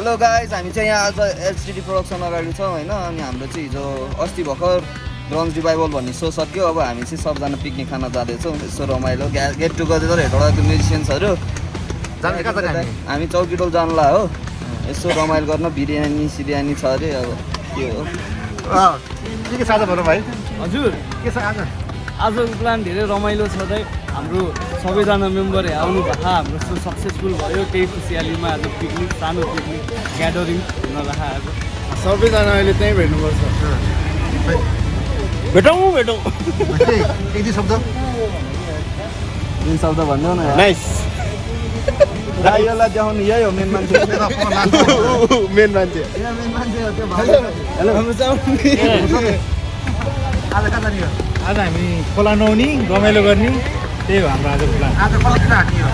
Hello guys, हामी चाहिँ यहाँ आज एचडिडी प्रोडक्सन अगाडि छौँ होइन। अनि हाम्रो चाहिँ हिजो अस्ति भर्खर ड्रम्स रिभाइभल भन्ने सो सक्यो। अब हामी चाहिँ सबजना पिकनिक खान जाँदैछौँ। यसो रमाइलो गेट टुगेदर हेर्नु म्युजिसियन्सहरू हामी चौकीटोल जानला हो। यसो रमाइलो गर्न बिरयानी सिरियानी छ अरे। अब के हो के साझा भनौँ भाइ? हजुर के छ आजको प्लान धेरै रमाइलो छ चाहिँ। हाम्रो सबैजना मेम्बरहरू आउनु भएको हाम्रो सक्सेसफुल भयो। केही खुसियालीमा आज पिकनिक सानो पिकनिक ग्यादरिङ हुन रह आज सबैजना अहिले त्यहीँ भेट्नुपर्छ। भेटौँ एक दुई शब्द भनिदेऊ न। नाइस यसलाई देखाउनु यही हो मेन मान्छे। मेन मान्छे आज कहाँ जाने हो? आज हामी खोला नुहाउने रमाइलो गर्ने, त्यही हो हाम्रो आज प्लान। आज खोला किन हाट्ने हो?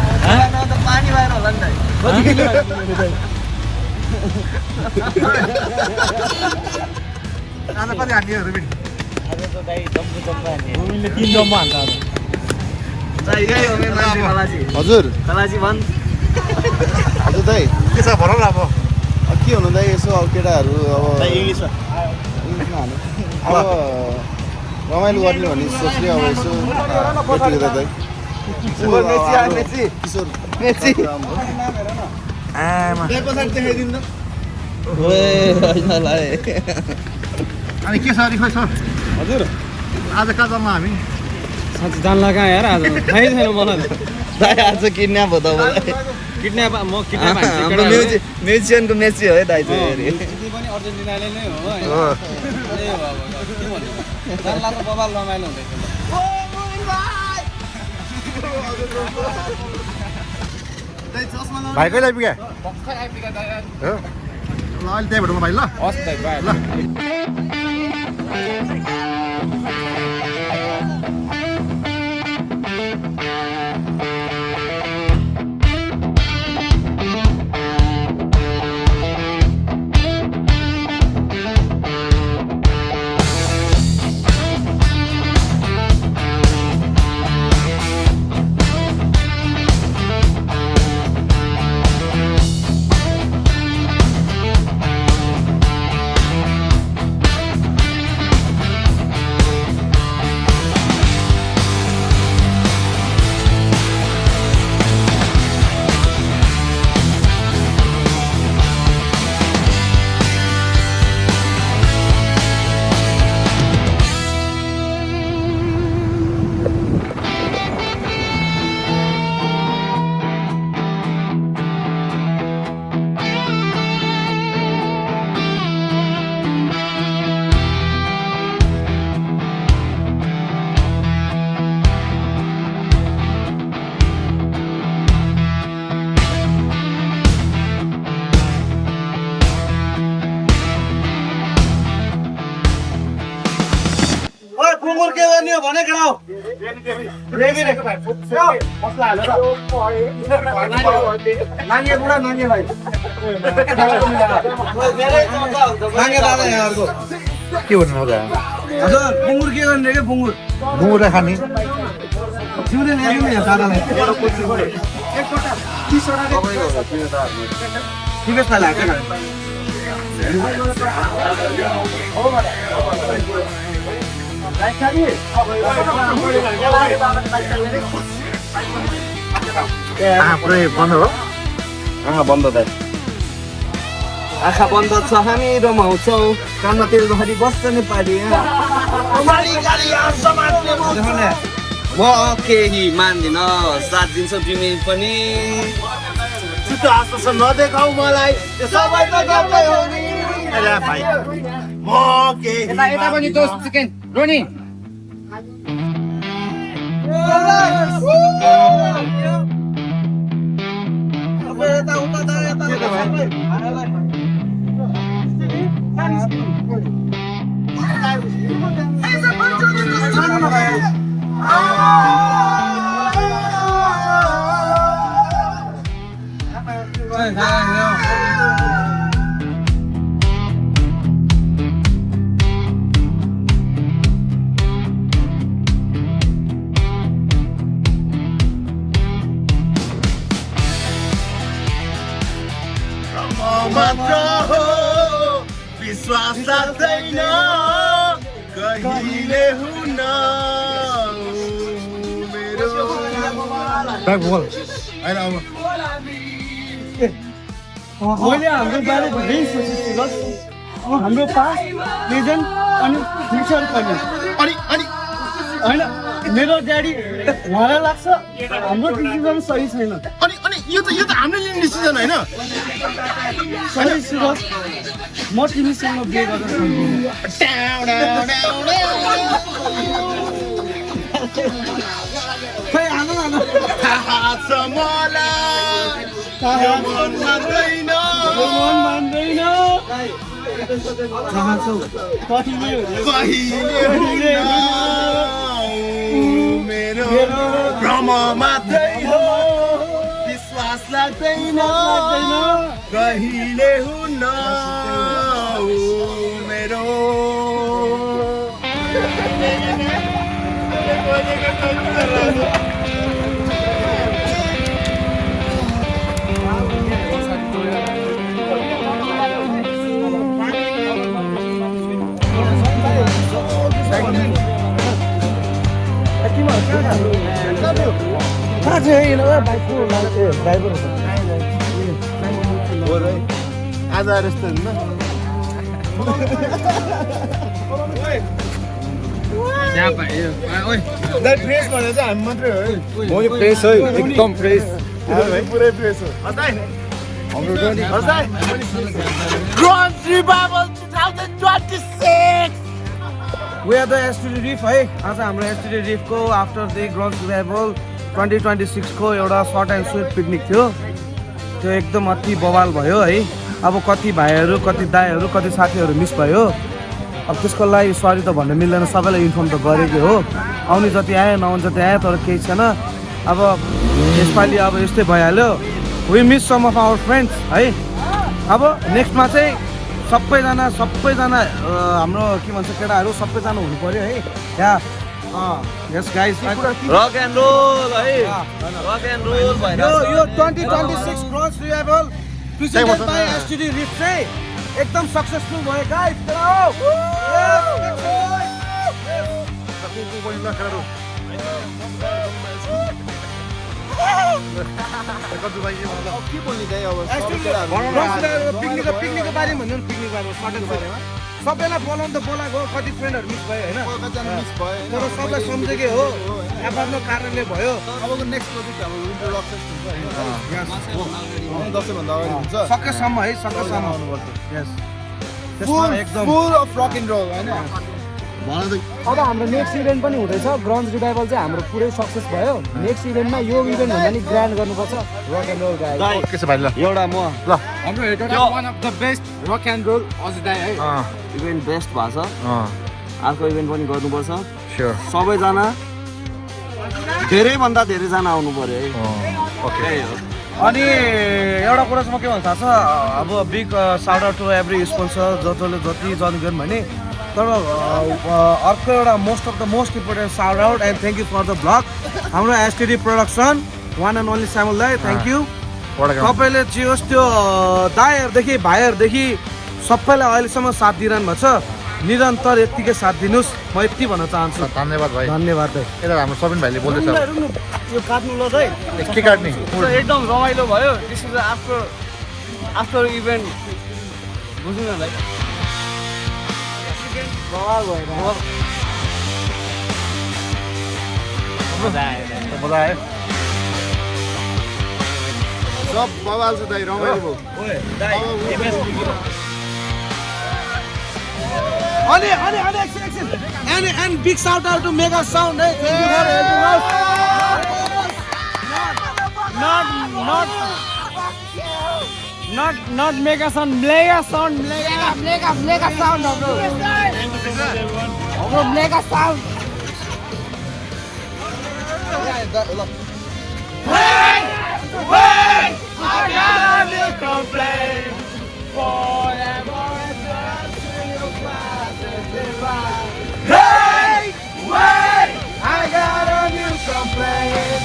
पानी भएर होला नि त। आज कति हाट्ने हो रुबिन? आज त दाइ जम्बु जम्बु हान्ने। रुबिनले 3 जम्बु हान्छ आज। यही हो मेन मान्छे खलासी। हजुर खलासी भन्। हजुर दाइ के छ भनौँ न अब के हुनु दाइ, यसो अब केटाहरू अब इङ्ग्लिसमा अब रमाइलो गर्ने भन्ने सोच्ने। अब यसो दाइ किशोर पछाडि देखाइदिनु त। अनि के छ अरे खोइ छ? हजुर आज कहाँ जाऊँ हामी? साँच्चै जानला कहाँ यार आज थाहै छैन मलाई। दाइ आज किडन्याप हो तपाईँलाई। किडन्याप म किडन्याप हाम्रो म्युजिसियनको मेची हो है दाइ चाहिँ। पनि अर्जेन्टिनाले नै हो हैन। त्यही हो अब के भन्नु। जानला त बबाल रमाइलो हुँदैछ। भाइ कहिले आइपुग्यो? भर्खर आइपुग्यो दाइ। हो ल अहिले त्यही भेटौँ भाइ ल। हस् दाइ बाइ। ल कुकुर के गर्ने हो भने कराऊ। नाङ्गे बुढा नाङ्गे भाइ नाङ्गे दादा यहाँहरूको के भन्नु मजा? हजुर बुङ्गुर के गर्ने के बुङ्गुर बुङ्गुरलाई खाने जिउँदै ल्याइदिनु नि यहाँ दादालाई। टिपेसलाई लाग्छ न। पुरै बन्द हो? आँखा बन्द दाइ, आँखा बन्द छ। हामी रमाउँछौँ कानमा तेल धरी बस्छ नेपाली। म केही मान्दिनँ, साथ दिन्छौ तिमी पनि। छिटो आश्वासन नदेखाऊ मलाई, त्यो सबै त गफै हो नि। अरे भाइ म केही यता पनि दोस्त चिकन रोनी। मात्र हो विश्वास लाग्दैन कहिले हुन मेरो ब्याक बोल हैन अब मैले हाम्रो बारे धेरै सोचेको छु हाम्रो पास्ट प्रेजेन्ट अनि फ्युचर पनि अनि होइन मेरो ड्याडी उहाँलाई लाग्छ हाम्रो डिसिजन सही छैन अनि यो त हामीले लिने डिसिजन हैन सही सुरज म तिमीसँग बिहे गर्न खै आनु थाहा छ मलाई यो मन मान्दैन मन मान्दैन चाहन्छौ कहिले कहिले मेरो भ्रम मात्रै हो विश्वास लाग्दैन कहिले हुन मेरो आज आएर यस्तो हुन्न फ्रेस भनेर चाहिँ हामी मात्रै हो म यो फ्रेस है एकदम फ्रेस पुरै फ्रेस हो Grunge Revival 2026 We are the STD Reef है आज हाम्रो STD Reef को आफ्टर द Grunge Revival 2026 को एउटा सर्ट एन्ड स्विट पिकनिक थियो त्यो एकदम अति बवाल भयो है अब कति भाइहरू कति दाइहरू कति साथीहरू मिस भयो अब त्यसको लागि सरी त भन्न मिल्दैन सबैलाई इन्फर्म त गरेको हो आउने जति आयो नआउने जति आयो तर केही छैन अब यसपालि अब यस्तै भइहाल्यो we miss some of our friends है अब नेक्स्टमा चाहिँ सबैजना हाम्रो के भन्छ केटाहरू सबैजना हुनु पर्यो है यहाँ yes guys rock and roll है रक एन्ड रोल भइरहेको यो 2026 Grunge Revival presented by STD Reef चाहिँ एकदम सक्सेसफुल भयो गाइस पिकनिकको बारेमा भन्नु पिकनिक बारेमा सर्टेको बारेमा सबैलाई बोलाउनु त बोलाएको हो कति फ्रेन्डहरू मिस भयो होइन तर सबलाई सम्झेकै हो आफ्नो कारणले भयो अबको नेक्स्ट प्रोजेक्ट हाम्रो विन्टर रक फेस्ट हुन्छ दसैँभन्दा अगाडि हुन्छ सकेसम्म है सकेसम्म आउनुपर्छ यस एकदम फुल अफ रक एन्ड रोल हैन अब हाम्रो नेक्स्ट इभेन्ट पनि हुँदैछ Grunge Revival चाहिँ हाम्रो पुरै सक्सेस भयो नेक्स्ट इभेन्टमा यो इभेन्ट भन्दा नि ग्रान्ड गर्नुपर्छ रक एन्ड रोल गाई के छ भाइ ल एउटा म हाम्रो head one of the best rock and role अझ दाइ है इभेन्ट बेस्ट भएको छ अर्को इभेन्ट पनि गर्नुपर्छ स्योर सबैजना धेरैभन्दा धेरैजना आउनु पर्यो है ओके अनि एउटा कुरा चाहिँ म के भन्न थाहा छ अब big shout out to every sponsor जसले जति जन गर्नु भने तर अर्को एउटा most of the most important shout out and thank you for the blog हाम्रो STD production one and only Samuel दाइ थ्याङ्क यू तपाईँले जे होस् त्यो दाइहरूदेखि भाइहरूदेखि सबैलाई अहिलेसम्म साथ दिइरहनु भएको छ निरन्तर यत्तिकै साथ दिनुहोस् म यति भन्न चाहन्छु धन्यवाद भाइ धन्यवाद दाइ यता हाम्रो सबिन भाइले बोल्दैछ यो काट्नु ल दाइ के काट्ने एकदम रमाइलो भयो दिस इज आफ्टर इभेन्ट बुझ्नु न भाइ मजा आयो सब बवाल छ दाइ रमाइलो अनि एकछिन and big shout out to Mega Sound hey thank you for helping us not Mega Sound Mega Sound Mega Sound हाम्रो Mega Sound Wait, I got a new complaint forever. Hey, wait, I got a new complaint.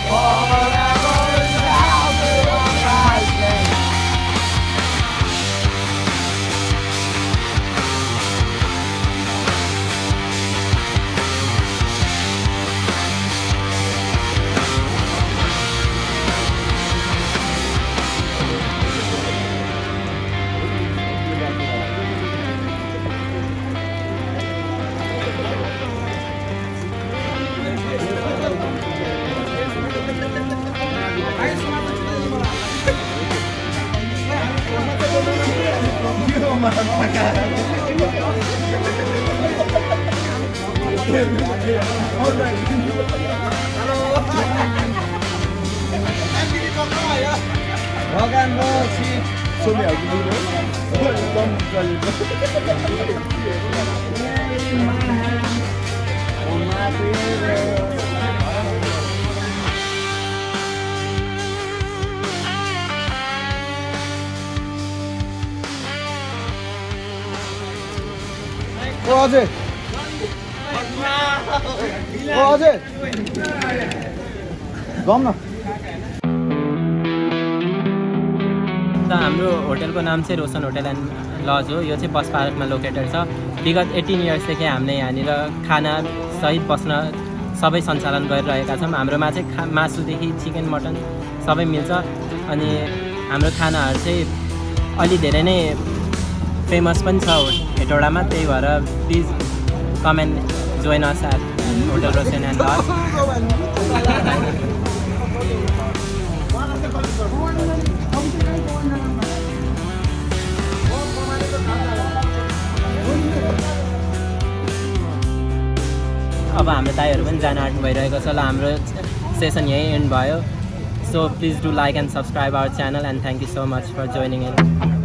Forever is how we want my thing. ओ अजय ओ अजय जाउँ न त हाम्रो होटलको नाम चाहिँ Roshan hotel and lodge हो। यो चाहिँ बस पार्कमा लोकेटेड छ। विगत 18 इयर्सदेखि हामीले यहाँनिर खाना सहित बस्न सबै सञ्चालन गरिरहेका छौँ। हाम्रोमा चाहिँ मासुदेखि चिकन मटन सबै मिल्छ। अनि हाम्रो खानाहरू चाहिँ अलि धेरै नै फेमस पनि छ हेटौडामा। त्यही भएर please come and join us at hotel Roshan and lodge. अब हाम्रो दाइहरू पनि जान आँट्नु भइरहेको छ। ल हाम्रो सेसन यहीँ एन्ड भयो। So please do like and subscribe our channel and thank you so much for joining in.